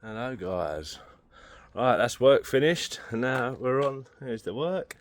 Hello guys. Right, that's work finished and now we're on. Here's the work.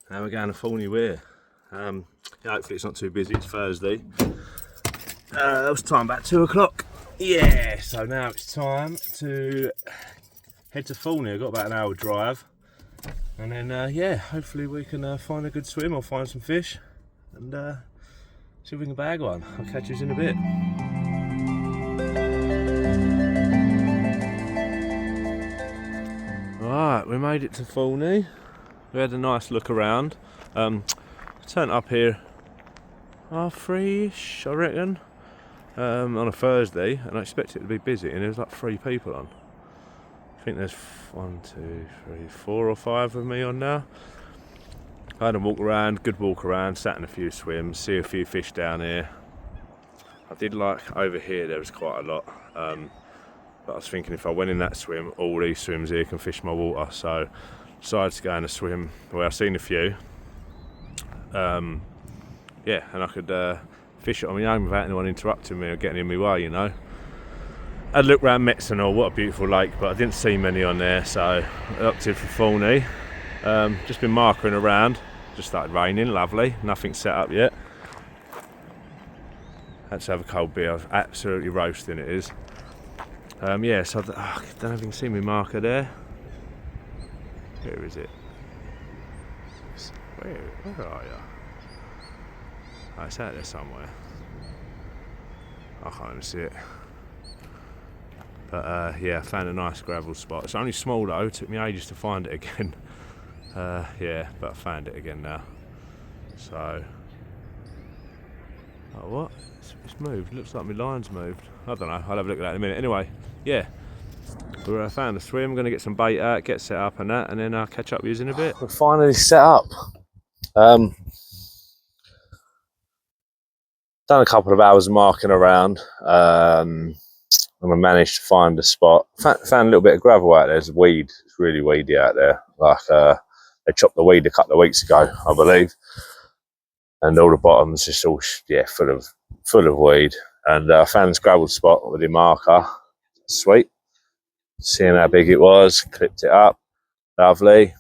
Now we're going to Thorney weir. Hopefully it's not too busy, it's Thursday. That was time about 2 o'clock. Yeah, so now it's time to head to Thorney. I've got about an hour drive. And then yeah, hopefully we can find a good swim or find some fish and see if we can bag one. I'll catch you in a bit. Right, we made it to Thorney. We had a nice look around. Turned up here 3-ish, I reckon, on a Thursday, and I expected it to be busy, and there was like 3 people on. I think there's 1, 2, 3, 4 or 5 of me on now. I had a walk around, good walk around, sat in a few swims, see a few fish down here. I did like over here there was quite a lot. But I was thinking if I went in that swim, all these swims here can fish my water. So decided to go in a swim where I've seen a few. Yeah, and I could fish it on my own without anyone interrupting me or getting in my way, you know. I looked around Metzenall, what a beautiful lake, but I didn't see many on there, so I opted for Thorney. Just been marking around, just started raining, lovely, nothing set up yet. Had to have a cold beer, absolutely roasting it is. Yeah, so I don't know if you can see my marker there. Where is it? Where are you? Oh, it's out there somewhere. I can't even see it. But yeah, I found a nice gravel spot. It's only small though, it took me ages to find it again. Yeah, but I found it again now. So, oh, what? It's moved. It looks like my line's moved. I don't know. I'll have a look at that in a minute. Anyway, yeah, we found a swim. I'm going to get some bait out, get set up and that, and then I'll catch up with you in a bit. We're finally set up. Done a couple of hours marking around, and I managed to find a spot. Found a little bit of gravel out there. There's weed. It's really weedy out there. Like they chopped the weed a couple of weeks ago, I believe, and all the bottoms just all full of weed. And I found this gravel spot with the marker. Sweet. Seeing how big it was, clipped it up. Lovely.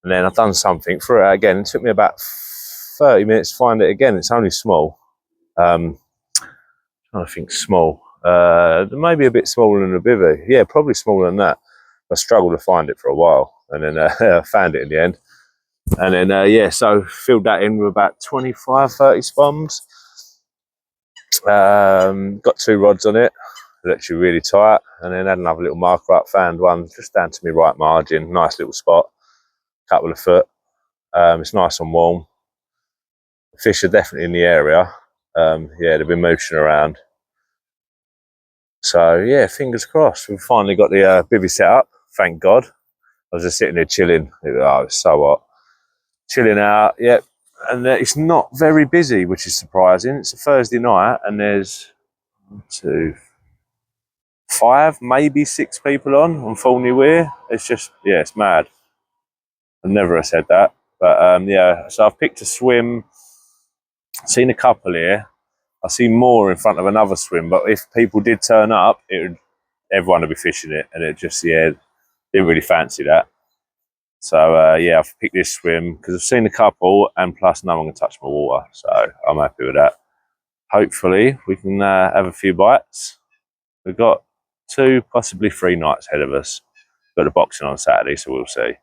And then I've done something for it again. It took me about 30 minutes to find it again. It's only small. I think small. Maybe a bit smaller than a bivvy. Yeah, probably smaller than that. I struggled to find it for a while. And then I found it in the end. And then, yeah, so filled that in with about 25, 30 spoms. Got 2 rods on it, actually really tight, and then had another little marker up, found one just down to my right margin, nice little spot, couple of foot. It's nice and warm. The fish are definitely in the area. Yeah, they've been mooching around. So yeah, fingers crossed. We've finally got the bivvy set up, thank God. I was just sitting there chilling. It was so hot. Chilling out, yep. And it's not very busy, which is surprising. It's a Thursday night and there's 1, 2, 5, maybe 6 people on Thorney weir. It's just, yeah, it's mad. I've never said that. But yeah, so I've picked a swim. Seen a couple here. I see more in front of another swim, but if people did turn up, everyone would be fishing it. And it just, yeah, didn't really fancy that. So yeah, I've picked this swim because I've seen a couple, and plus no one can touch my water, so I'm happy with that. Hopefully we can have a few bites. We've got 2, possibly 3 nights ahead of us. Got the boxing on Saturday, so we'll see.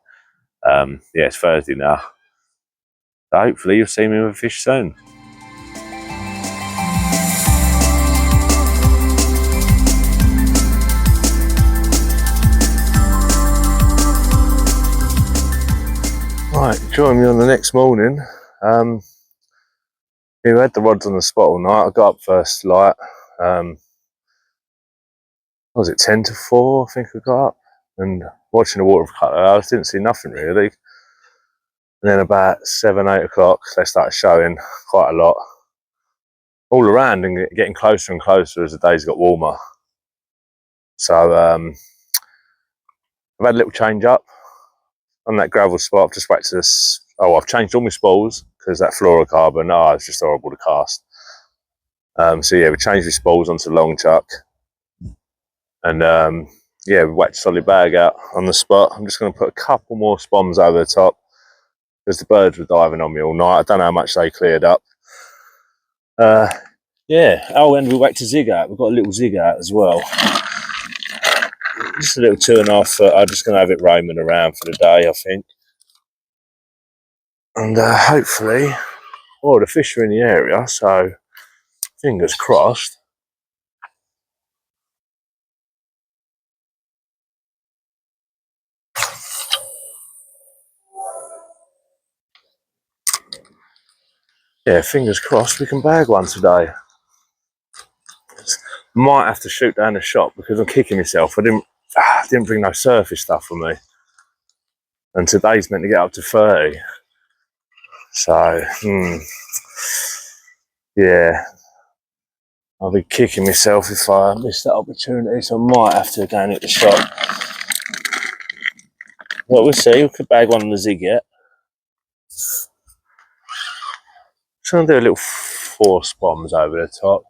Yeah, it's Thursday now. So hopefully you'll see me with a fish soon. Right, join me on the next morning. Yeah, we had the rods on the spot all night. I got up first light. What was it, 10 to 4, I think I got up. And watching the water for a couple of hours, didn't see nothing really. And then about 7, 8 o'clock, they started showing quite a lot. All around and getting closer and closer as the days got warmer. So I've had a little change up on that gravel spot. I've just waited to this. Oh, I've changed all my spools because that fluorocarbon, it's just horrible to cast. So yeah, we changed the spools onto long chuck. And yeah, we whacked a solid bag out on the spot. I'm just going to put a couple more spoms over the top because the birds were diving on me all night. I don't know how much they cleared up. Yeah, oh, and we whacked a zig out. We've got a little zig out as well. Just a little 2.5 foot. I'm just going to have it roaming around for the day, I think. And hopefully, well, the fish are in the area, so fingers crossed. Yeah, fingers crossed we can bag one today. Might have to shoot down the shop because I'm kicking myself. I didn't bring no surface stuff with me. And today's meant to get up to 30. So, yeah. I'll be kicking myself if I miss that opportunity, so I might have to go and hit the shop. Well, we'll see. We could bag one on the zig yet. Just going to do a little 4 spoms over the top.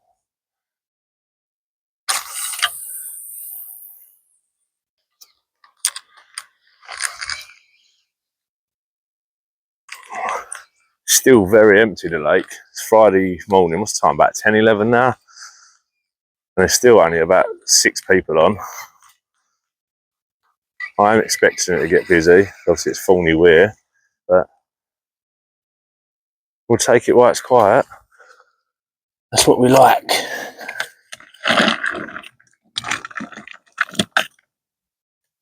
Still very empty, the lake. It's Friday morning. What's the time? About 10, 11 now. And there's still only about 6 people on. I am expecting it to get busy. Obviously, it's Thorney weir, but we'll take it while it's quiet. That's what we like.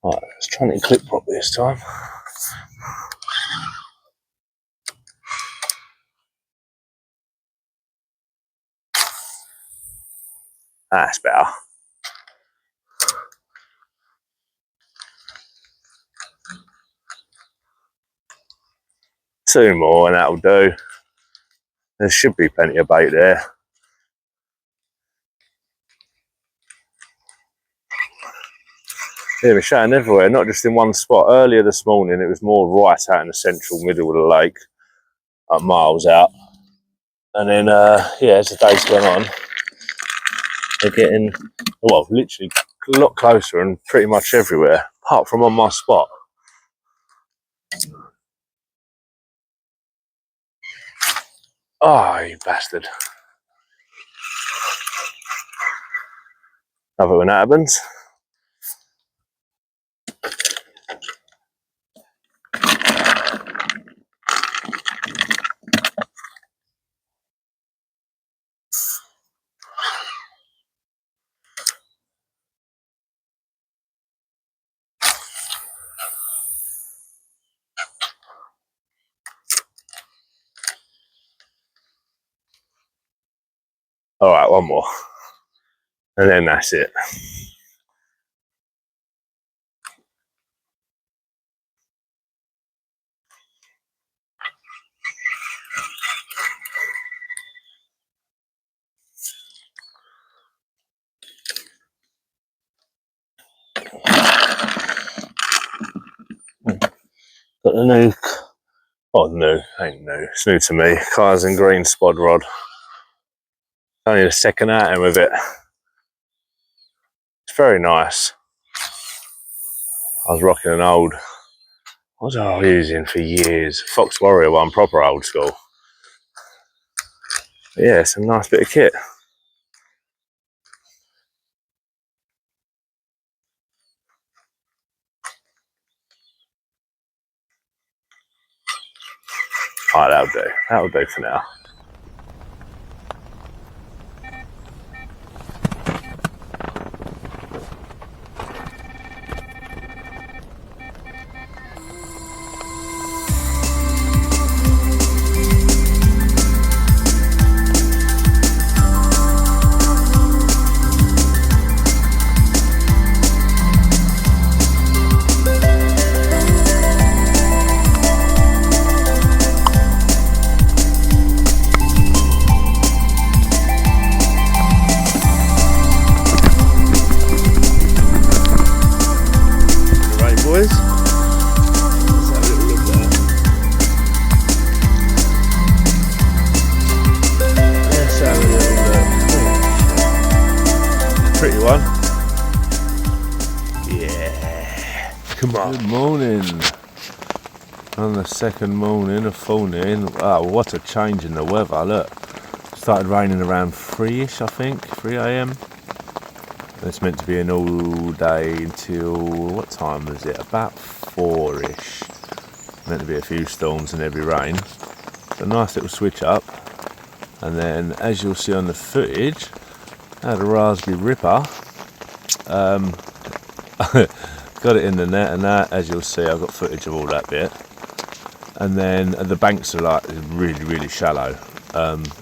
Right, let's try and clip properly this time. That's better. Two more and that'll do. There should be plenty of bait there. Yeah, we're showing everywhere, not just in one spot. Earlier this morning, it was more right out in the central middle of the lake, like miles out. And then, yeah, as the day's gone on, they're getting, well, literally a lot closer and pretty much everywhere, apart from on my spot. Oh, you bastard. Love it when that happens. All right, one more. And then that's it. Got the new, oh, new, ain't new, it's new to me, Cars and Green spod rod. Only the second outing with it. It's very nice. I was rocking an old, what was I using for years? Fox Warrior one, proper old school. But yeah, it's a nice bit of kit. Alright, that'll do. That'll do for now. Pretty one. Yeah. Yeah. Come on. Good morning. On the second morning of Thorney. Oh, what a change in the weather. Look. Started raining around 3ish, I think, 3 a.m. It's meant to be an all day until, what time was it? About 4ish. Meant to be a few storms and heavy rain. A nice little switch up. And then, as you'll see on the footage, I had a raspberry ripper. Got it in the net, and that, as you'll see, I've got footage of all that bit. And then the banks are like really, really shallow.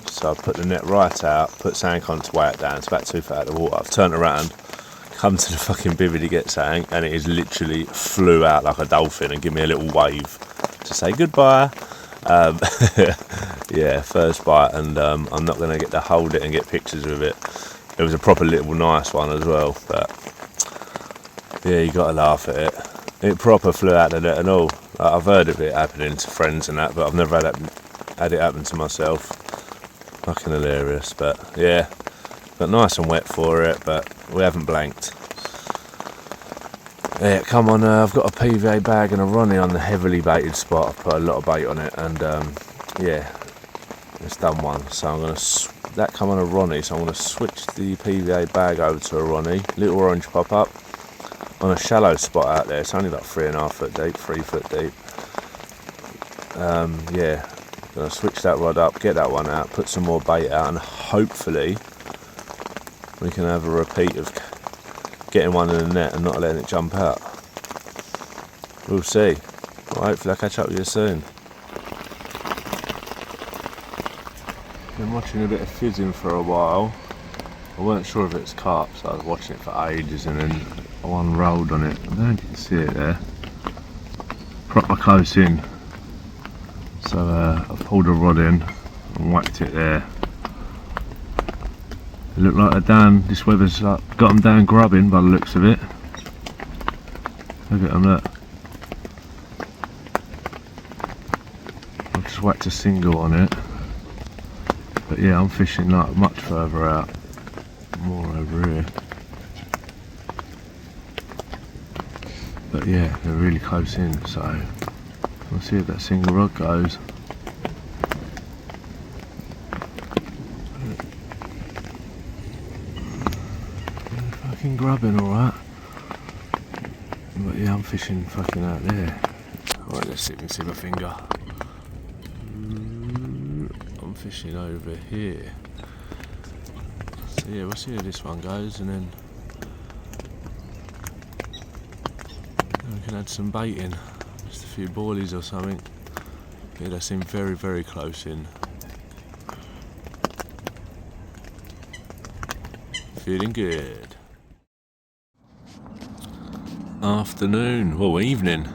So I put the net right out, put something on to weigh it down. It's about 2 foot out of the water. I've turned around, come to the fucking bivvy to get something, and it is literally flew out like a dolphin and give me a little wave to say goodbye. Yeah, first bite, and I'm not going to get to hold it and get pictures of it. It was a proper little nice one as well, but yeah, you got to laugh at it. It proper flew out of the net and all. I've heard of it happening to friends and that, but I've never had it happen to myself. Fucking hilarious, but yeah, got nice and wet for it, but we haven't blanked. Yeah, come on, I've got a PVA bag and a Ronnie on the heavily baited spot. I've put a lot of bait on it, and yeah, it's done one. So I'm going to, that come on a Ronnie, so I'm going to switch the PVA bag over to a Ronnie. Little orange pop up on a shallow spot out there. It's only like 3.5 foot deep, 3 foot deep. Yeah, going to switch that rod up, get that one out, put some more bait out, and hopefully we can have a repeat of getting one in the net and not letting it jump out. We'll see. Well, hopefully I'll catch up with you soon. Been watching a bit of fizzing for a while. I weren't sure if it's carp, so I was watching it for ages, and then one rolled on it. I don't know if you can see it there. Proper close in. So I pulled a rod in and whacked it there. It looked like they're down, this weather's got them down grubbing by the looks of it. Look at them, look. I've just whacked a single on it. But yeah, I'm fishing like much further out. More over here. But yeah, they're really close in, so we'll see if that single rod goes. Grubbing alright, but yeah, I'm fishing fucking out there. Right, let's see if you can see my finger. I'm fishing over here, so yeah, we'll see how this one goes, and then we can add some bait in, just a few boilies or something. Yeah, they seem very, very close in. Feeling good. Afternoon, well, evening.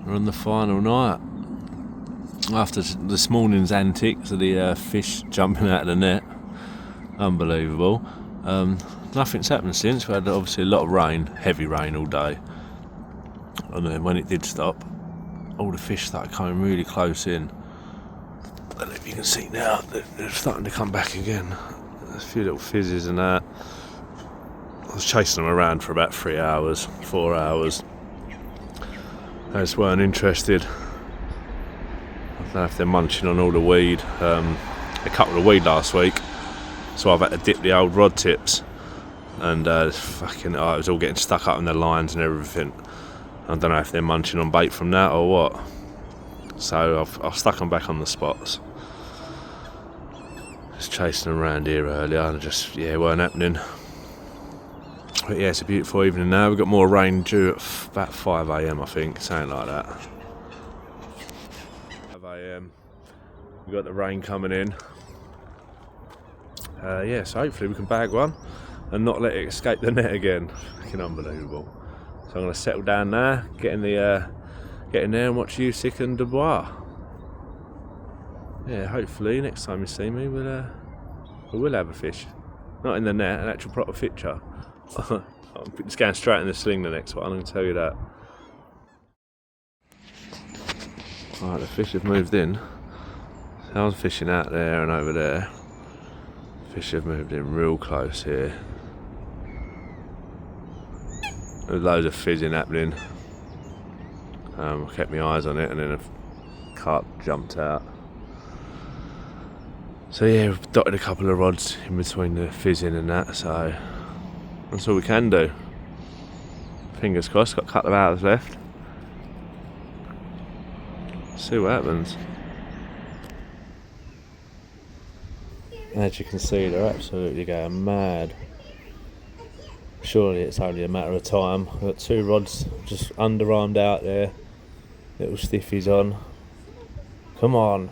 We're on the final night. After this morning's antics of the fish jumping out of the net, unbelievable. Nothing's happened since. We had obviously a lot of rain, heavy rain all day, and then when it did stop, all the fish started coming really close in. I don't know if you can see now, they're starting to come back again. There's a few little fizzes and that. I was chasing them around for about 3 hours, 4 hours. They just weren't interested. I don't know if they're munching on all the weed. They cut all the weed last week, so I've had to dip the old rod tips, and it was all getting stuck up in the lines and everything. I don't know if they're munching on bait from that or what. So I've stuck them back on the spots. Just chasing them around here earlier, and it weren't happening. But yeah, it's a beautiful evening now. We've got more rain due at about 5 a.m, I think, something like that. 5 a.m, we've got the rain coming in. Yeah, so hopefully we can bag one and not let it escape the net again. Fucking unbelievable. So I'm going to settle down now, get in there and watch Usyk and Dubois. Yeah, hopefully next time you see me we will have a fish. Not in the net, an actual proper fisher. I'm just going straight in the sling the next one, I can tell you that. Right, the fish have moved in. So I was fishing out there and over there. Fish have moved in real close here. There's loads of fizzing happening. I kept my eyes on it, and then a carp jumped out. So yeah, we've dotted a couple of rods in between the fizzing and that, so that's all we can do. Fingers crossed, got a couple of hours left. See what happens. As you can see, they're absolutely going mad. Surely it's only a matter of time. I've got 2 rods just underarmed out there. Little stiffies on. Come on.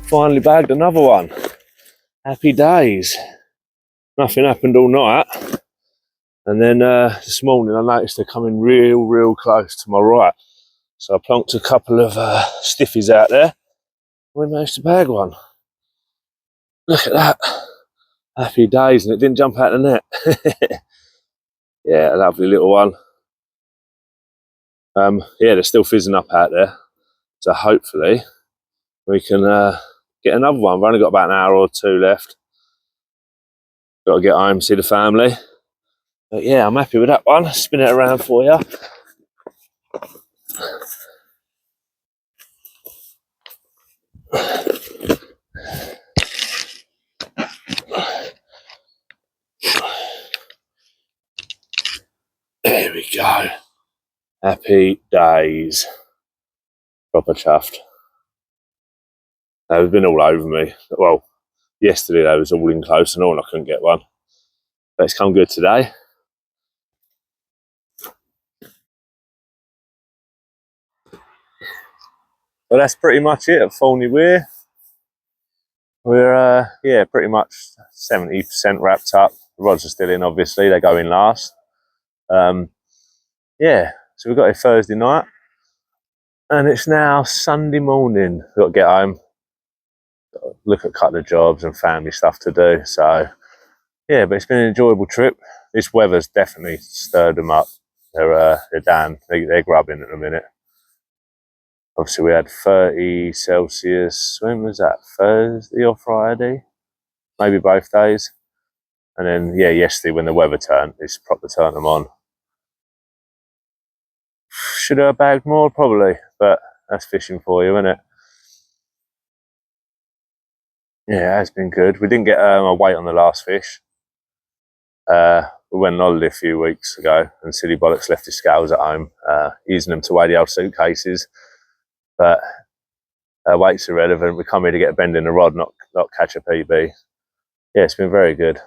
Finally bagged another one. Happy days. Nothing happened all night. And then this morning I noticed they're coming real close to my right. So I plonked a couple of stiffies out there. We managed to bag one. Look at that. Happy days, and it didn't jump out the net. Yeah, a lovely little one. Yeah, they're still fizzing up out there. So hopefully we can get another one. We've only got about an hour or 2 left. Got to get home, see the family. But yeah, I'm happy with that one. Spin it around for you. There we go. Happy days. Proper chuffed. They've been all over me. Well, yesterday they was all in close and all, and I couldn't get one. But it's come good today. Well, that's pretty much it at Thorney Weir. We're yeah, pretty much 70% wrapped up. The rods are still in, obviously. They go in last. Yeah, so we got here Thursday night, and it's now Sunday morning. We've got to get home, got to look at a couple of jobs and family stuff to do. So yeah, but it's been an enjoyable trip. This weather's definitely stirred them up. They're down. They're grubbing at the minute. Obviously, we had 30 Celsius. When was that? Thursday or Friday? Maybe both days. And then, yeah, yesterday when the weather turned, it's proper turned them on. Should I have bagged more? Probably. But that's fishing for you, isn't it? Yeah, it has been good. We didn't get a weight on the last fish. We went on holiday a few weeks ago, and Silly Bollocks left his scales at home, using them to weigh the old suitcases. But weights are relevant. We come here to get a bend in the rod, not catch a PB. Yeah, it's been very good.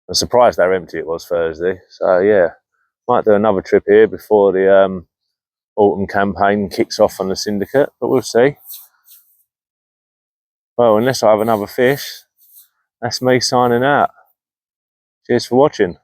I'm surprised how empty it was Thursday. So yeah, might do another trip here before the autumn campaign kicks off on the syndicate, but we'll see. Well, unless I have another fish, that's me signing out. Cheers for watching.